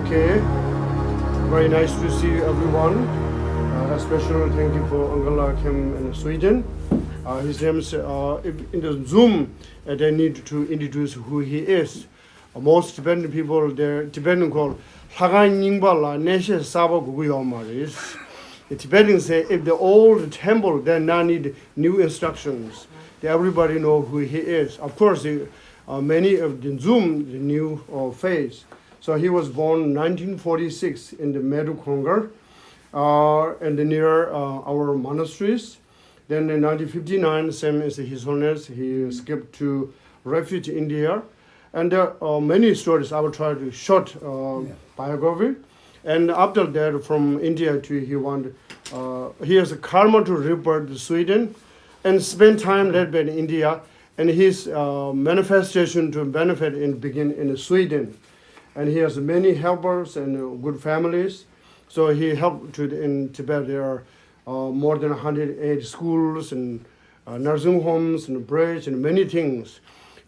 Okay, very nice to see everyone. A special thank you for Uncle Kim in Sweden. His name is, in the Zoom, they need to introduce who he is. Most Tibetan people, they're Tibetan called Hagan Ningbala Neshe Saba Guguyomaris. The Tibetans say if the old temple then now need new instructions. Everybody know who he is. Of course, many of the Zoom, the new face. So he was born in 1946 in the Medu Kongar, and near our monasteries. Then in 1959, same as His Holiness, he escaped to refuge India. And there are many stories. I will try to short biography. And after that, from India to he has a karma to rebirth to Sweden and spend time led by in India. And his manifestation to benefit begin in Sweden. And he has many helpers and good families. So he helped in Tibet. There are more than 108 schools and nursing homes and bridge and many things.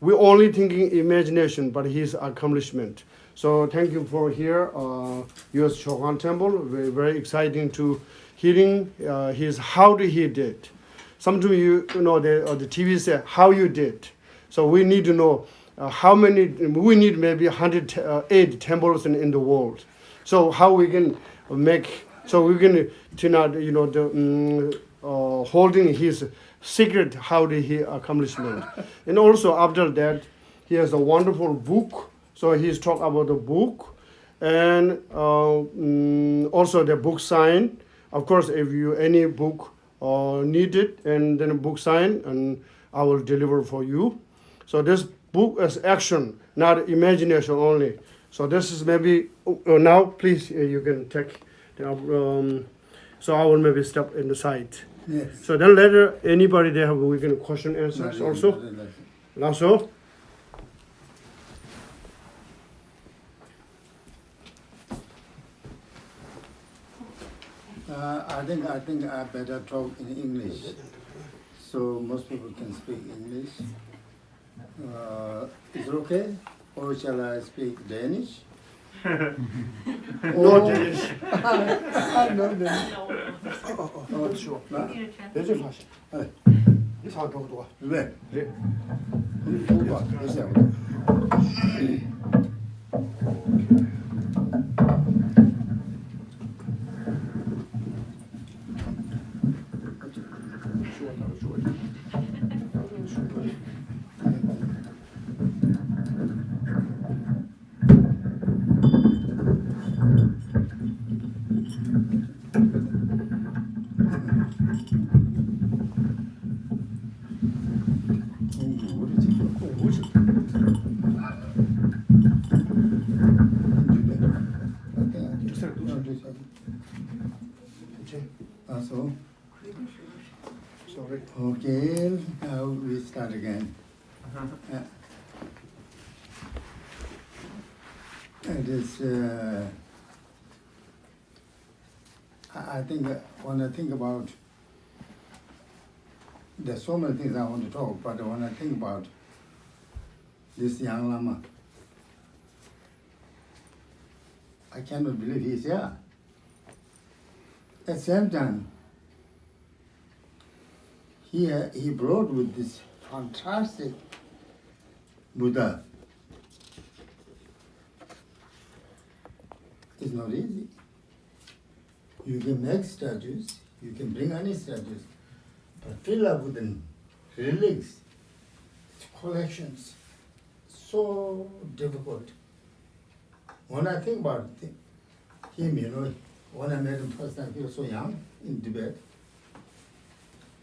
We're only thinking imagination, but his accomplishment. So thank you for here, U.S. Chogan Temple. Very, very exciting to hearing how he did. Sometimes you know the TV say how you did. So we need to know how many. We need maybe 108 temples in the world. So how we can make. So we can turn out holding his secret how did he accomplishment. And also after that, he has a wonderful book. So he's talked about the book and also the book sign. Of course, if you any book need it, and then a book sign, and I will deliver for you. So this book is action, not imagination only. So this is maybe now. Please, you can take. So I will maybe step in the side. Yes. So then later, anybody they have we can question answers also. Also. I think I better talk in English, so most people can speak English. Is it okay, or shall I speak Danish? No Danish. No Danish. sure. There's a question. This how to do. 왜? 네. 누가? 글쎄요. So, Sorry. okay, now we start again. It is, I think when I think about, there's so many things I want to talk, but when I think about this young Lama, I cannot believe he's here. At the same time, he brought with this fantastic Buddha. It's not easy. You can make statues, you can bring any statues, but fill up with the relics, collections, so difficult. When I think about him, when I met him first time, he was so young in Tibet.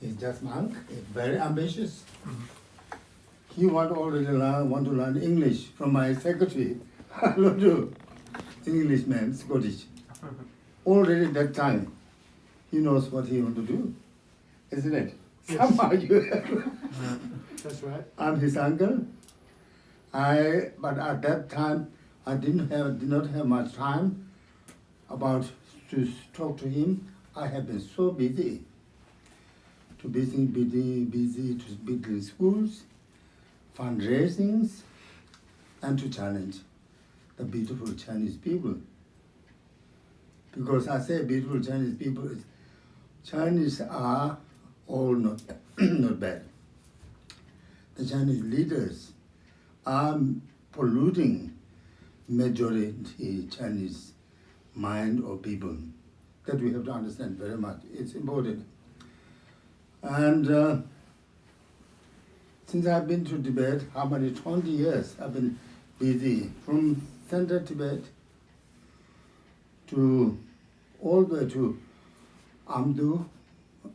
He's just monk, he's very ambitious. He want to learn English from my secretary. I don't do Englishman, Scottish. Already that time, he knows what he want to do, isn't it? Yes. Somehow you That's right. I'm his uncle. But at that time, I did not have much time to talk to him. I have been so busy to busy to build the schools, fundraisings, and to challenge the beautiful Chinese people Because I say beautiful Chinese people, Chinese are all not, not bad. The Chinese leaders are polluting majority Chinese mind or people. That we have to understand very much. It's important. And since I've been to Tibet, how many, 20 years I've been busy, from Central Tibet to all the way to Amdo,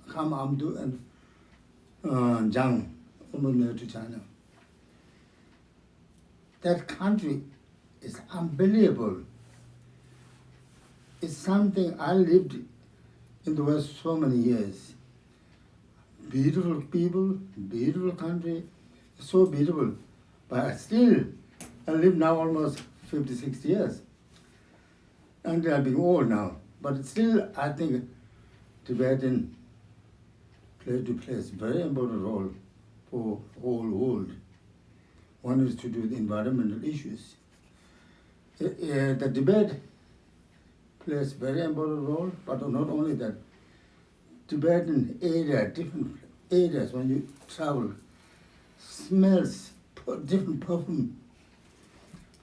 Kham Amdo and Jiang, almost near to China. That country is unbelievable. It's something I lived in the West so many years. Beautiful people, beautiful country, so beautiful. But still, I live now almost 50, 60 years. And I'm being old now. But still, I think Tibetan plays a very important role for the whole world. One is to do with environmental issues. The Tibet plays a very important role, but not only that. Tibetan area, different areas when you travel, smells, different perfume,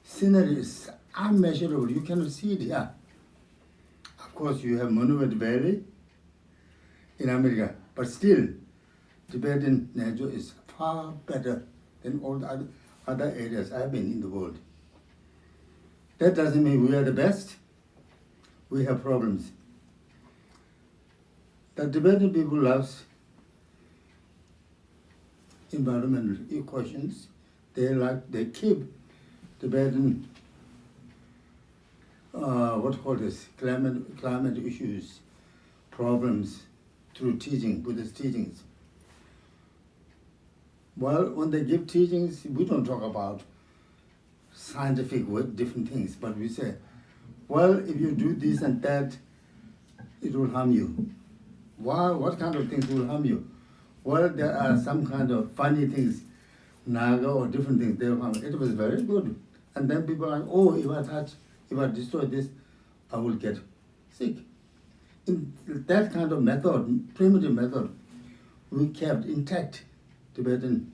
scenery is unmeasurable. You cannot see it here. Of course, you have Monument Valley in America, but still, Tibetan nature is far better than all the other areas I've been in the world. That doesn't mean we are the best. We have problems. The Tibetan people love environmental questions. They keep Tibetan climate issues, problems through teaching, Buddhist teachings. Well, when they give teachings, we don't talk about scientific different things, but we say, well, if you do this and that, it will harm you. Why? What kind of things will harm you? Well, there are some kind of funny things, naga or different things, they will harm you. It was very good. And then people are like, oh, if I destroy this, I will get sick. In that kind of method, primitive method, we kept intact Tibetan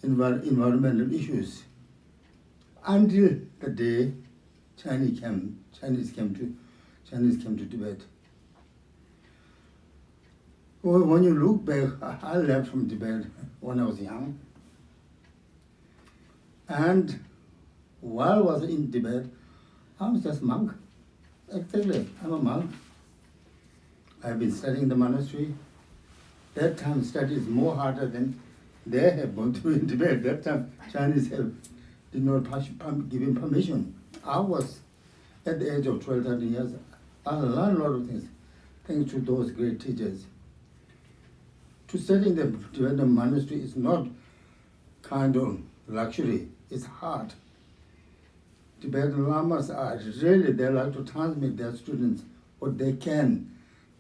environmental issues until the day Chinese came to Tibet. Well, when you look back, I left from Tibet when I was young. And while I was in Tibet, I was just a monk. Exactly, I'm a monk. I've been studying the monastery. That time study is more harder than they have gone through in Tibet. That time Chinese did not give him permission. I was at the age of 12, 13 years. I learned a lot of things thanks to those great teachers. To study in the Tibetan monastery is not kind of luxury, it's hard. Tibetan lamas are really, they like to transmit their students what they can,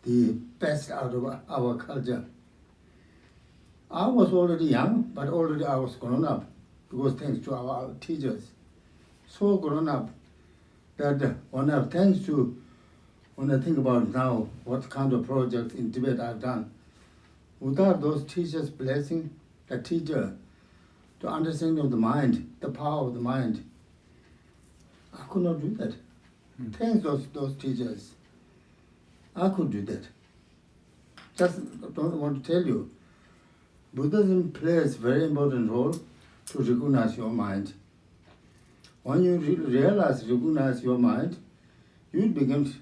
the best out of our culture. I was already young, but already I was grown up, because thanks to our teachers. So grown up that when I think about now what kind of projects in Tibet I've done, without those teachers' blessing, the teacher, to understand of the mind, the power of the mind, I could not do that. Thanks those teachers, I could do that. Just don't want to tell you, Buddhism plays a very important role to recognize your mind. When you recognize your mind, you begin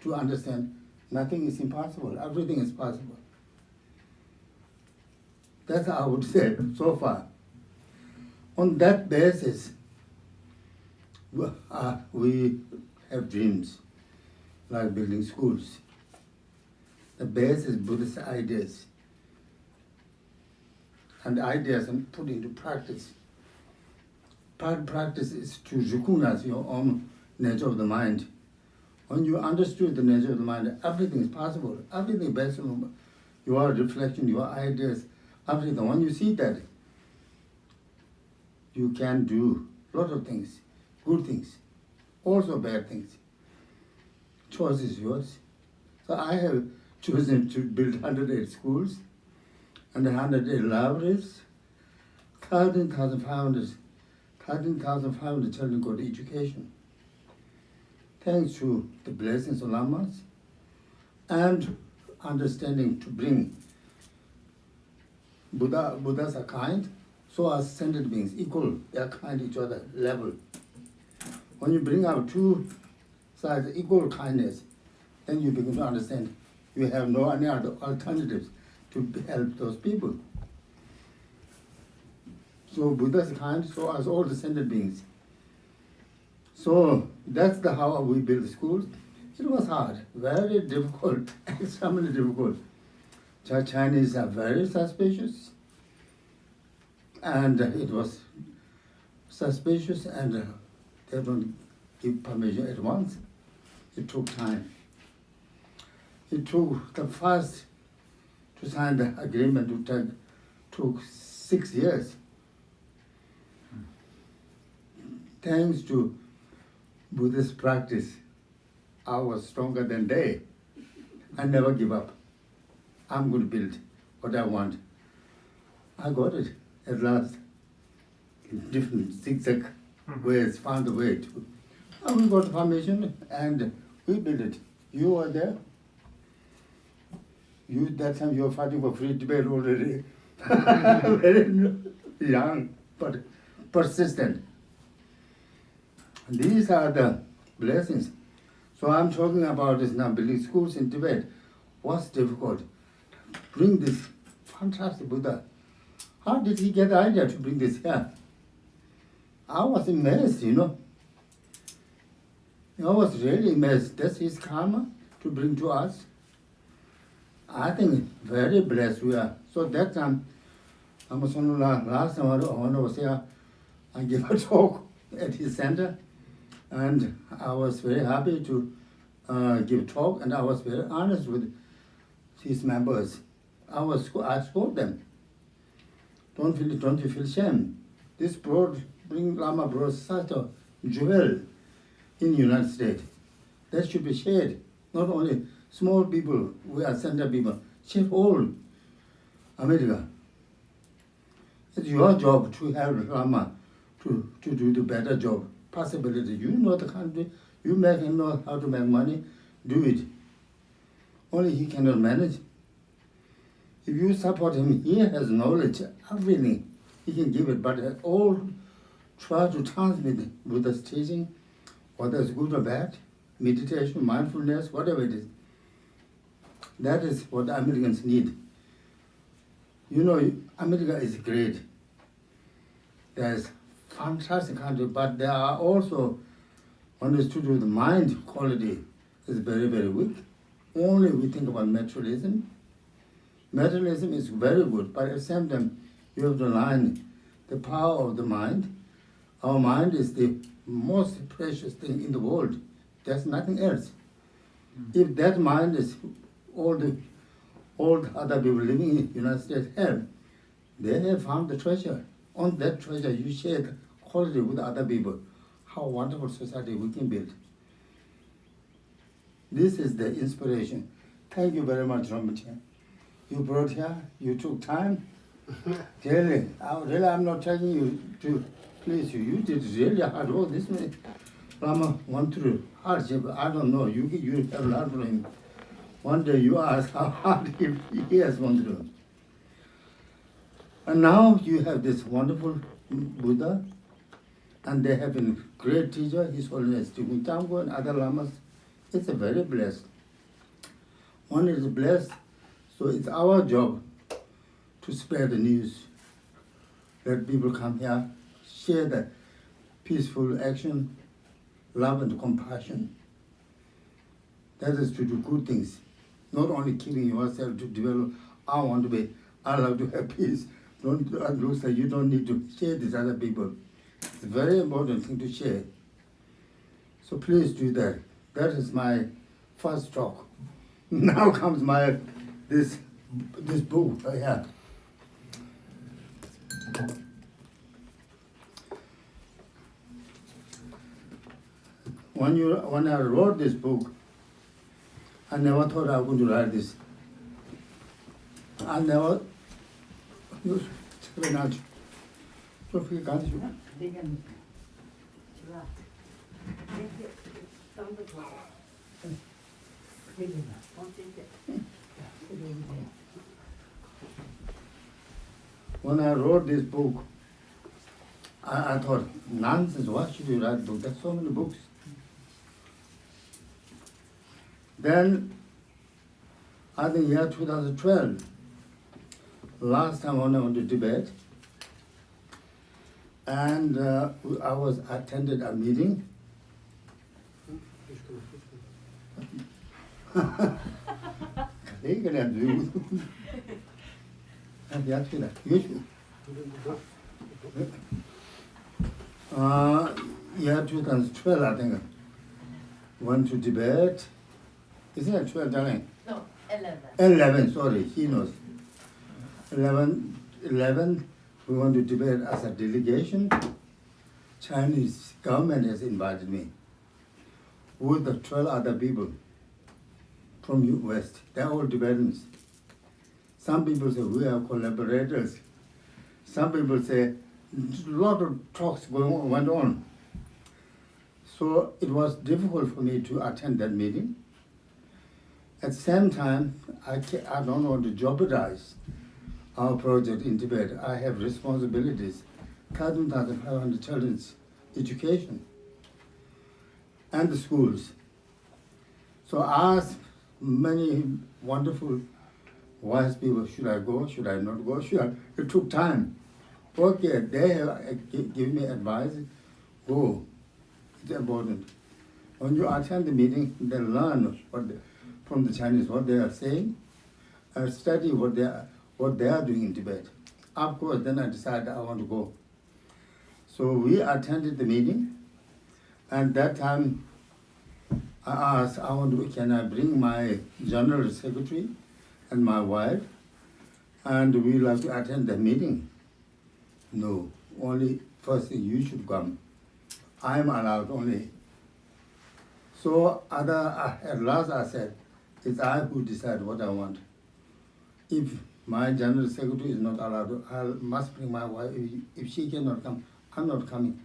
to understand nothing is impossible, everything is possible. That's how I would say so far. On that basis, we have dreams, like building schools. The base is Buddhist ideas. And ideas are put into practice. Practice is to recognize your own nature of the mind. When you understood the nature of the mind, everything is possible. Everything based on your reflection, your ideas, everything. When you see that, you can do a lot of things, good things, also bad things. choice is yours. So I have chosen to build 108 schools and 108 libraries. 13,500 children got education. Thanks to the blessings of lamas and understanding to bring Buddhas are kind, so are sentient beings, equal, they are kind each other, level. When you bring out two sides, equal kindness, then you begin to understand you have no any other alternatives to help those people. So Buddha is kind, so are all the sentient beings. So that's how we build schools. It was hard, very difficult, extremely difficult. Chinese are very suspicious, and it was suspicious, and they don't give permission at once. It took time. It took the first to sign the agreement took 6 years. Thanks to Buddhist practice, I was stronger than they. I never give up. I'm going to build what I want. I got it at last. In different zigzag ways, found a way to. And we got permission and we built it. You were there. You that time you were fighting for free Tibet already. Very young, but persistent. These are the blessings. So I'm talking about this now, building schools in Tibet. What's difficult? Bring this fantastic Buddha. How did he get the idea to bring this here? I was amazed, I was really amazed. That's his karma to bring to us. I think very blessed we are. So that time, last time I was here, I gave a talk at his center, and I was very happy to give talk, and I was very honest with his members. I scored them. Don't you feel shame? This Lama brought such a jewel in the United States. That should be shared. Not only small people, we are center people, share all America. It's your job to help Lama to do the better job. Possibility. You know the country, you make him know how to make money, do it. Only he cannot manage. If you support him, he has knowledge, everything. He can give it, but all try to transmit Buddha's teaching, whether it's good or bad, meditation, mindfulness, whatever it is. That is what the Americans need. America is great. There's fantastic country, but there are also, when it's to do with the mind quality, is very, very weak. Only we think about materialism. Materialism is very good, but at the same time, you have to learn the power of the mind. Our mind is the most precious thing in the world. There's nothing else. If that mind is all the other people living in the United States have, they have found the treasure. On that treasure, you share the quality with other people. How wonderful society we can build. This is the inspiration. Thank you very much, Ramachan. You brought here, you took time. Really, I'm not telling you to please you. You did really hard work. This way, Rama went through hardship. I don't know. You have learned from him. One day you ask how hard he has gone through. And now you have this wonderful Buddha, and they have a great teacher, His Holiness Drikung Tamgo and other lamas. It's a very blessed. One is blessed, so it's our job to spread the news. Let people come here, share the peaceful action, love and compassion. That is to do good things. Not only keeping yourself to develop, I love to have peace. Don't looks like you don't need to share this other people. It's a very important thing to share. So please do that. That is my first talk. Now comes this book I have. When I wrote this book, I never thought I was going to write this. I never. When I wrote this book, I thought, nonsense, why should you write a book? There's so many books. Then, I think year 2012, last time when I went to Tibet, and I was attended a meeting. Year 2012, I think, went to Tibet. Isn't it 12, darling? No, 11. 11, sorry, he knows. 11, we went to Tibet as a delegation. Chinese government has invited me with the 12 other people from West. They're all Tibetans. Some people say we are collaborators. Some people say a lot of talks went on. So it was difficult for me to attend that meeting. At the same time, I don't want to jeopardize our project in Tibet. I have responsibilities, 13,500 children's education and the schools. So I asked many wonderful, wise people, should I go, should I not go, It took time. Okay, they have given me advice, go, it's important. When you attend the meeting, then learn from the Chinese what they are saying, study what they are doing in Tibet. Of course, then I decided I want to go. So we attended the meeting, and that time I asked, can I bring my general secretary and my wife, and we like to attend the meeting? No, only first thing you should come. I am allowed only. So at last I said, it's I who decide what I want. If my general secretary is not allowed, I must bring my wife. If she cannot come, I'm not coming.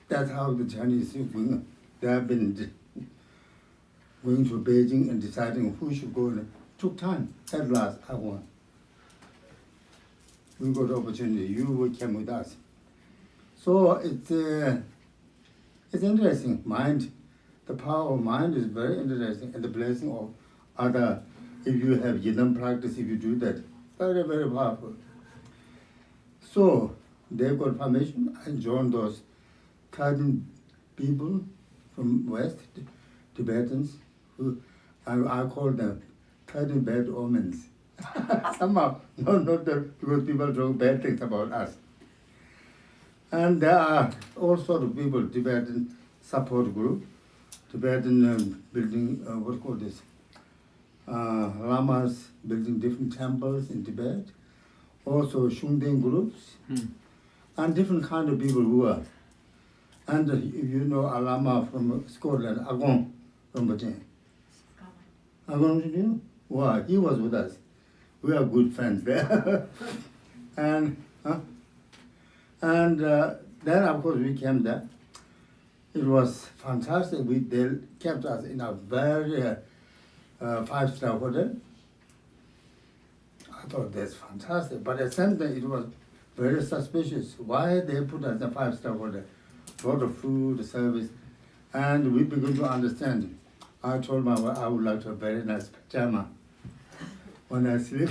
That's how the Chinese are going. They have been going to Beijing and deciding who should go. It took time. At last, I won. We got opportunity. You came with us. So it's interesting. Mind, the power of mind is very interesting, and the blessing of other. If you have Yidam practice, if you do that, very, very powerful. So they got permission. I joined those 13 people from West, Tibetans, who I call them 13 bad omens. Somehow, not that because people talk bad things about us. And there are all sorts of people, Tibetan support group, Tibetan building, what called this? Lamas building different temples in Tibet, also Shungden groups, and different kind of people who are. And if you know a Lama from Scotland, Agong from Batin. Agong, did you? Wow, he was with us. We are good friends there. and then, of course, we came there. It was fantastic. They kept us in a very 5-star hotel. I thought that's fantastic, but at the same time it was very suspicious. Why they put us in a 5-star hotel? A lot of food, service, and we began to understand. I told my wife I would like to have a very nice pajama when I sleep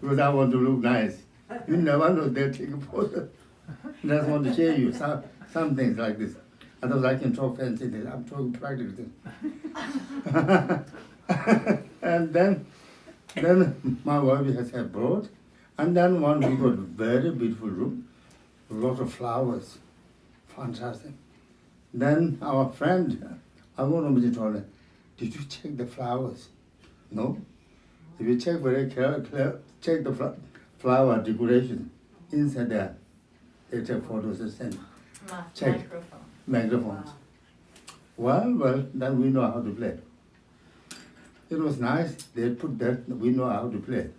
because I want to look nice. You never know they'll take a photo. I just want to share you some things like this. Otherwise I can talk fancy things. I'm talking practical things. And then my wife has had brought, and then we got a very beautiful room, a lot of flowers, fantastic. Then our friend, I want to told her, did you check the flowers? No. If you check very carefully, check the flower decoration inside there. They take photos and send. Check. Microphones. Well, then we know how to play. It was nice. They put that, we know how to play.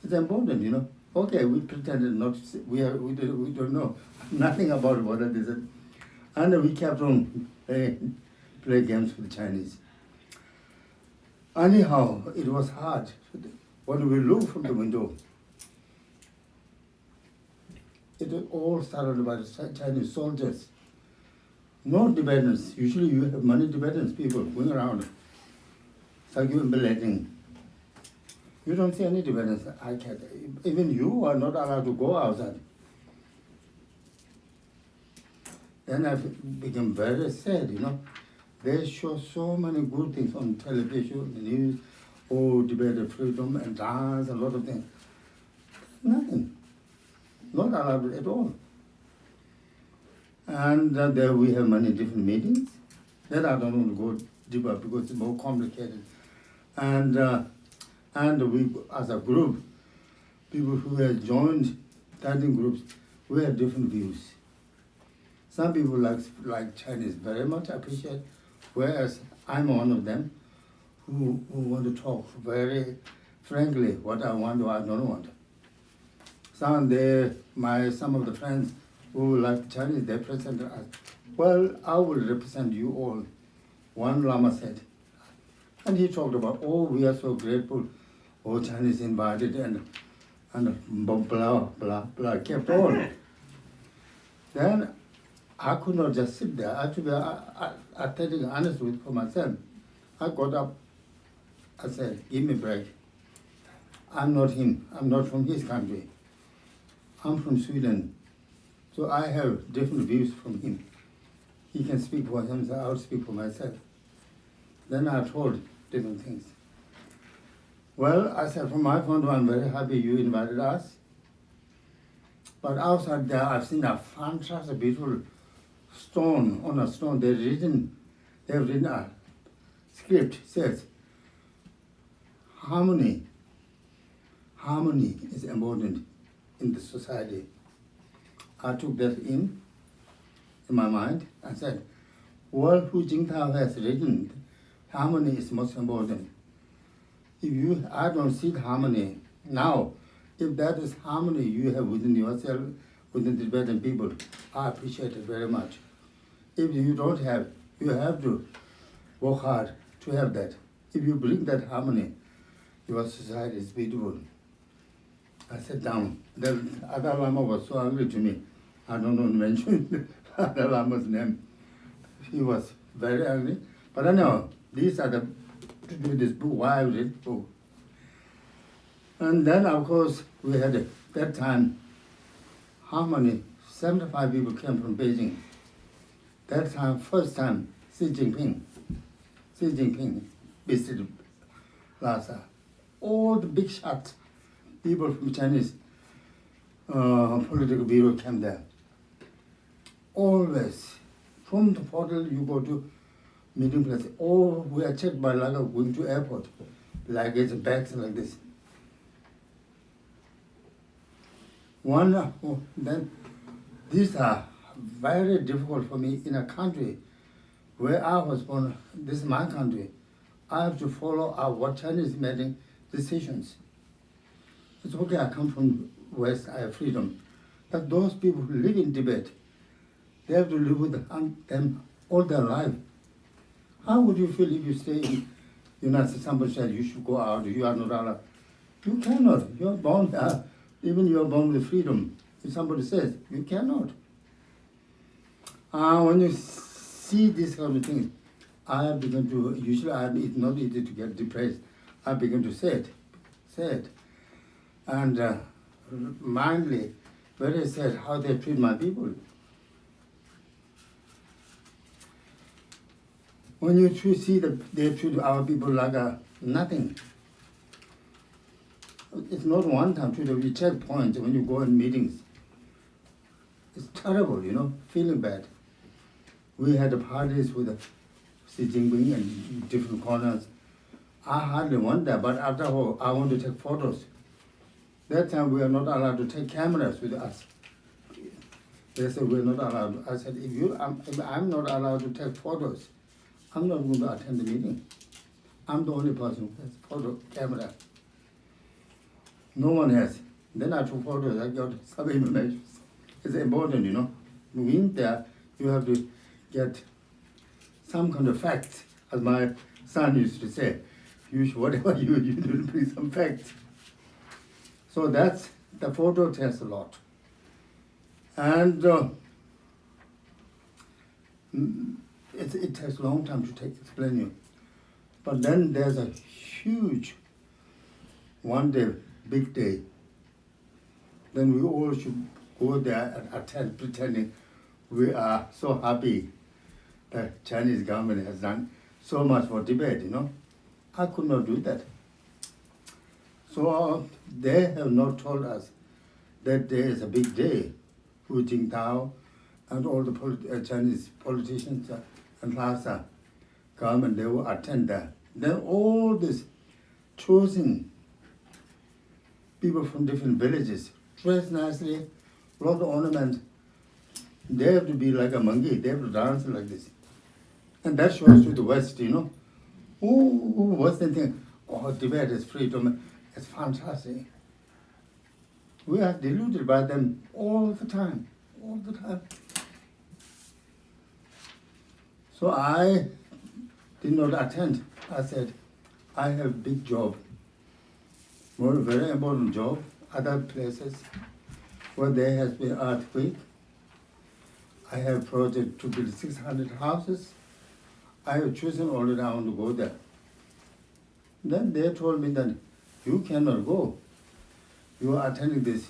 It's important, you know. Okay, we pretended not to see, we don't know nothing about what it is. And we kept on play games with the Chinese. Anyhow, it was hard. When we looked from the window, it was all started by the Chinese soldiers. No Tibetans. Usually you have many Tibetans people going around circumambulating. You don't see any Tibetans. I can't. Even you are not allowed to go outside. Then I became very sad, you know. They show so many good things on television, the news, Tibetan freedom and dance, a lot of things. Nothing. Not allowed at all. And there we have many different meetings. Then I don't want to go deeper because it's more complicated. And we, as a group, people who have joined studying groups, we have different views. Some people like Chinese very much appreciate, whereas I'm one of them who want to talk very frankly what I want or I don't want. Some of the friends who like Chinese, they present us, well, I will represent you all, one Lama said. And he talked about, we are so grateful, Chinese invited and blah, blah, blah, kept on. Then I could not just sit there. Actually, I'm telling honest with for myself. I got up, I said, give me a break. I'm not him. I'm not from his country. I'm from Sweden. So I have different views from him. He can speak for himself, I'll speak for myself. Then I told different things. Well, I said, from my point of view, I'm very happy you invited us. But outside there, I've seen a fantastic, beautiful stone, on a stone. They've written a script, says, harmony. Harmony is important in the society. I took that in my mind. I said, well, Hu Jingtao has written, harmony is most important. I don't see the harmony now. If that is harmony you have within yourself, within the Tibetan people, I appreciate it very much. If you don't have, you have to work hard to have that. If you bring that harmony, your society is beautiful. I sat down. The other Lama was so angry to me. I don't know to mention the other Lama's name. He was very angry. But I know, these are to do this book, why I read book. And then, of course, we had that time, harmony, 75 people came from Beijing. That time, first time, Xi Jinping visited Lhasa. All the big shots, people from Chinese political bureau came there. Always, from the portal you go to meeting place, we are checked by going to airport, luggage, bags like this. Then these are very difficult for me in a country where I was born. This is my country. I have to follow what Chinese making decisions. It's okay, I come from West, I have freedom. But those people who live in Tibet, they have to live with them all their life. How would you feel if you stay in United States, somebody said you should go out, you are not allowed? You cannot. You are born, even you are born with freedom. If somebody says, you cannot. When you see this kind of things, I begin to, usually it's not easy to get depressed. I begin to say it. And mindly, very sad how they treat my people. When you see that they treat our people like nothing. It's not one time, you check points when you go in meetings. It's terrible, feeling bad. We had parties with Xi Jinping in different corners. I hardly went there, but after all, I want to take photos. That time we are not allowed to take cameras with us. They said, we're not allowed. I said, if I'm not allowed to take photos, I'm not going to attend the meeting. I'm the only person who has photo camera. No one has. Then I took photos, I got some information. It's important, you know. In there, you have to get some kind of facts, as my son used to say. Whatever you do, bring some facts. So that's, the photo tells a lot. And it takes a long time to explain you. But then there's a huge, one day, big day. Then we all should go there and attend, pretending we are so happy that Chinese government has done so much for Tibet, you know. I could not do that. So they have not told us that there is a big day. Hu Jintao and all the Chinese politicians and Lhasa government, they will attend there. Then all these chosen people from different villages, dressed nicely, a lot of ornament. They have to be like a monkey, they have to dance like this. And that shows to the West, you know. Oh, Western thing, oh, Tibet is freedom, it's fantastic. We are deluded by them all the time, all the time. So I did not attend. I said, I have big job, more very important job, other places where there has been earthquake. I have project to build 600 houses. I have chosen already I want to go there. Then they told me that you cannot go. You are attending this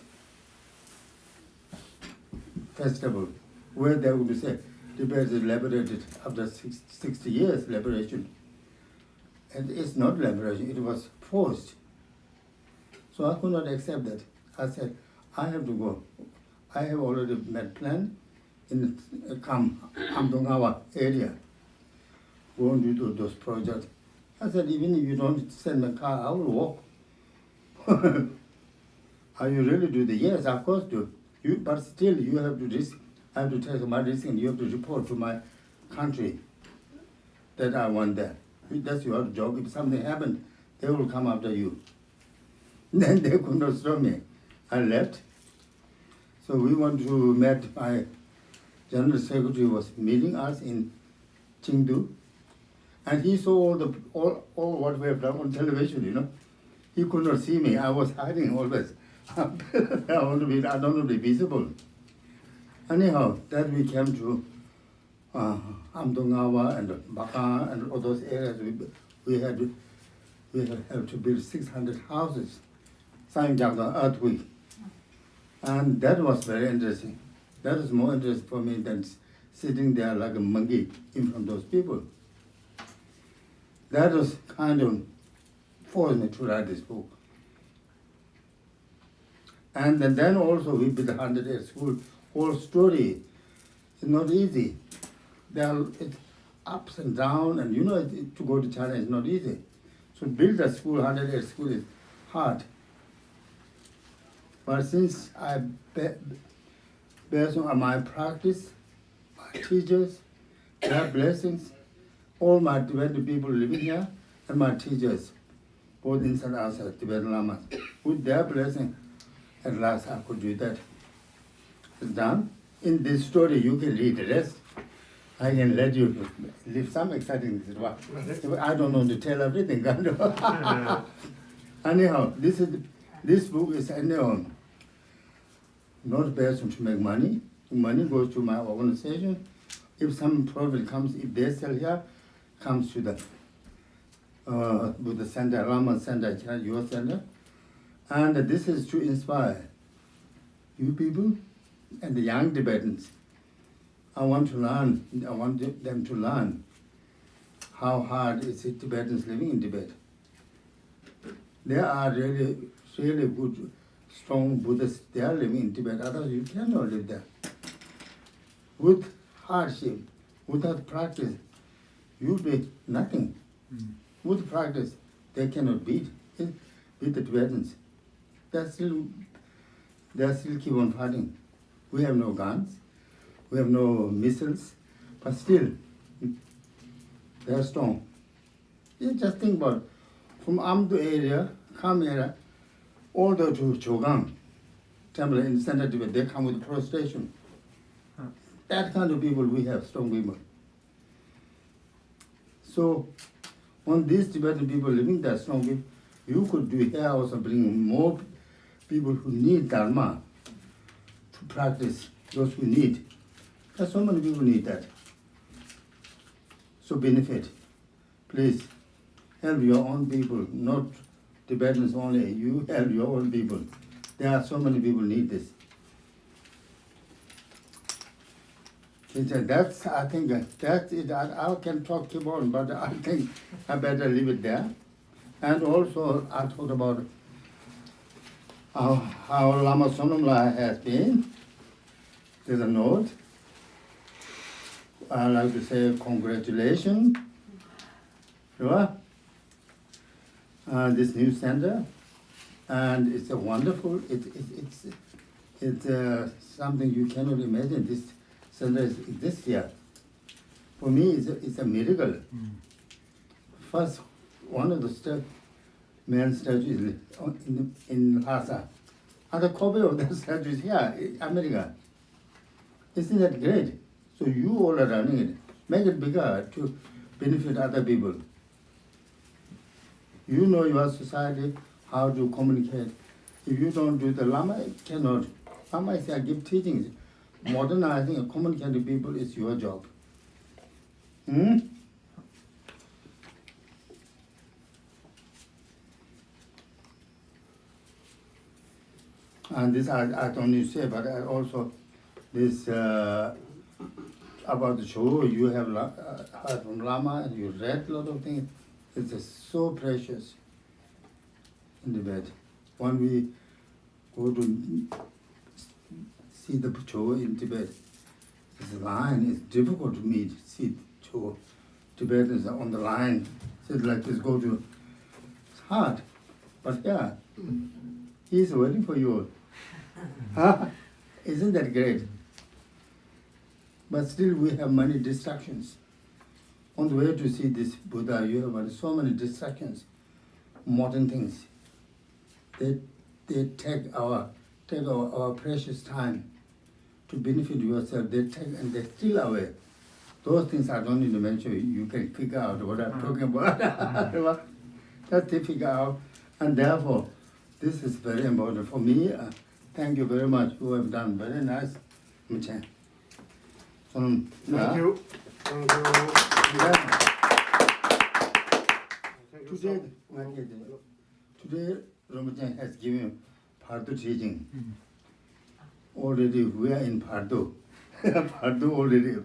festival where they will say Tibet is liberated after 60 years liberation. And it's not liberation, it was forced. So I could not accept that. I said, I have to go. I have already made plan in Amdongawa area. Go and do those projects. I said, even if you don't send me a car, I will walk. Are you really do the? Yes, of course do. But still, you have to risk. I have to take my risk and you have to report to my country that I want that. That's your job. If something happened, they will come after you. Then they could not stop me. I left. So we went to meet my general secretary was meeting us in Chengdu. And he saw all what we have done on television, you know. He could not see me. I was hiding always. I don't want to be visible. Anyhow, then we came to Amdongawa and Baka and all those areas. We had to build 600 houses. Sanjang earthquake. And that was very interesting. That is more interesting for me than sitting there like a monkey in front of those people. That was kind of forced me to write this book. And then also we built 100 school. Whole story is not easy. It's ups and downs, and you know to go to China is not easy. So build a school, 100 school is hard. But since based on my practice, my teachers, their blessings, all my Tibetan people living here, and my teachers, both inside and outside, Tibetan Lamas, with their blessing, at last I could do that. It's done. In this story, you can read the rest. I can let you live some exciting things. I don't know to tell everything. Anyhow, this book is anyhow not based on to make money. Money goes to my organization. If some profit comes, if they sell here, comes to the Buddha Center, Rama Center, your center. And this is to inspire you people and the young Tibetans. I want them to learn how hard is it Tibetans living in Tibet. There are really good, strong Buddhists, they are living in Tibet, otherwise you cannot live there. With hardship, without practice, you be nothing. With practice, they cannot beat the Tibetans. They still keep on fighting. We have no guns. We have no missiles, but still, they are strong. You just think about from Amdo area, Kham area, all the way to Chogang, temple in Central Tibet, they come with prostration. That kind of people we have, strong people. So, on these Tibetan people living there, strong people, you could do here also bring more people who need Dharma to practice, those who need. There's so many people need that. So benefit. Please, help your own people, not Tibetans only. You help your own people. There are so many people need this. That's, I think, that's it. I can talk keep on, but I think I better leave it there. And also, I talked about how Lama Sonam has been. There's a note. I like to say congratulations. Sure. This new center, and it's a wonderful. It's something you cannot imagine. This center exists here. For me, it's a miracle. First, one of the main statues in Lhasa, and a copy of that statue is here in America. Isn't that great? So you all are running it. Make it bigger to benefit other people. You know your society, how to communicate. If you don't do the Lama, cannot. Lama is give teachings. Modernizing and communicating people is your job. And this I don't need to say, but I also this about the show you have heard from Lama and you read a lot of things. It's just so precious in Tibet. When we go to see the Cho in Tibet, this line is difficult to meet. See Cho, Tibetans are on the line. Said like this, go to. It's hard, but yeah, he's waiting for you. Huh? Isn't that great? But still, we have many distractions. On the way to see this Buddha, you have so many distractions, modern things. They take our precious time to benefit yourself. They take and they steal away. Those things I don't need to mention. You can figure out what I'm talking about. Just to figure out, and therefore, this is very important for me. Thank you very much. You have done very nice. Thank you. Thank you. Today, Ramachan has given Pardo teaching. Already we are in Pardo. Pardo already.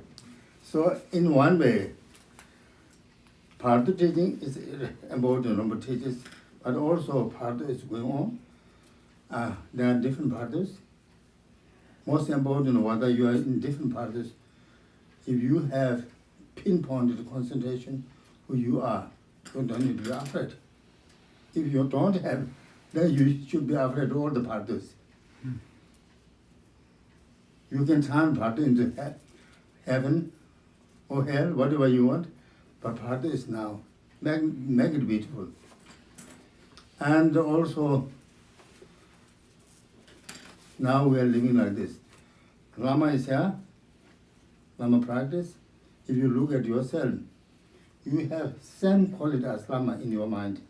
So in one way, Pardo teaching is about the number teachers, but also Pardo is going on. There are different Pardos. Most important, whether you are in different Pardos, if you have pinpointed concentration who you are, you don't need to be afraid. If you don't have, then you should be afraid of all the Pardos. You can turn Pardo into heaven or hell, whatever you want, but Pardo is now. Make it beautiful. And also, now we are living like this. Lama is here, Lama practice. If you look at yourself, you have same quality as Lama in your mind.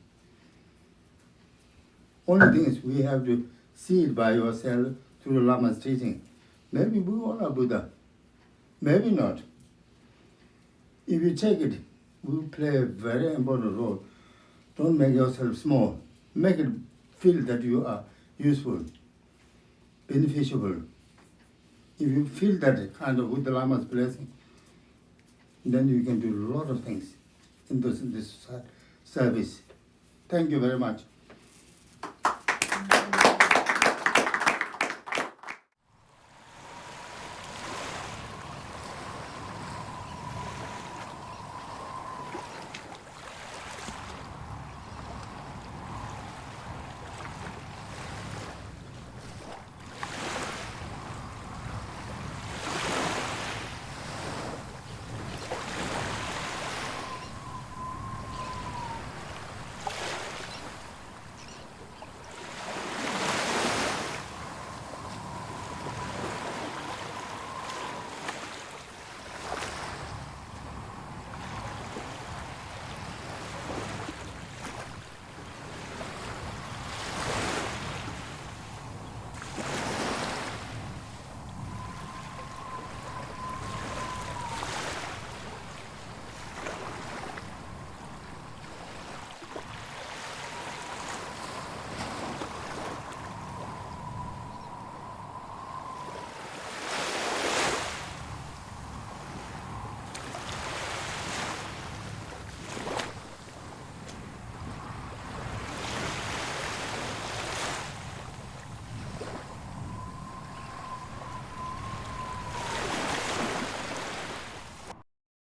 Only thing is we have to see it by yourself through Lama's teaching. Maybe we all are Buddha, maybe not. If you take it, we play a very important role. Don't make yourself small. Make it feel that you are useful, beneficial. If you feel that kind of with the Lama's blessing, then you can do a lot of things in this service. Thank you very much.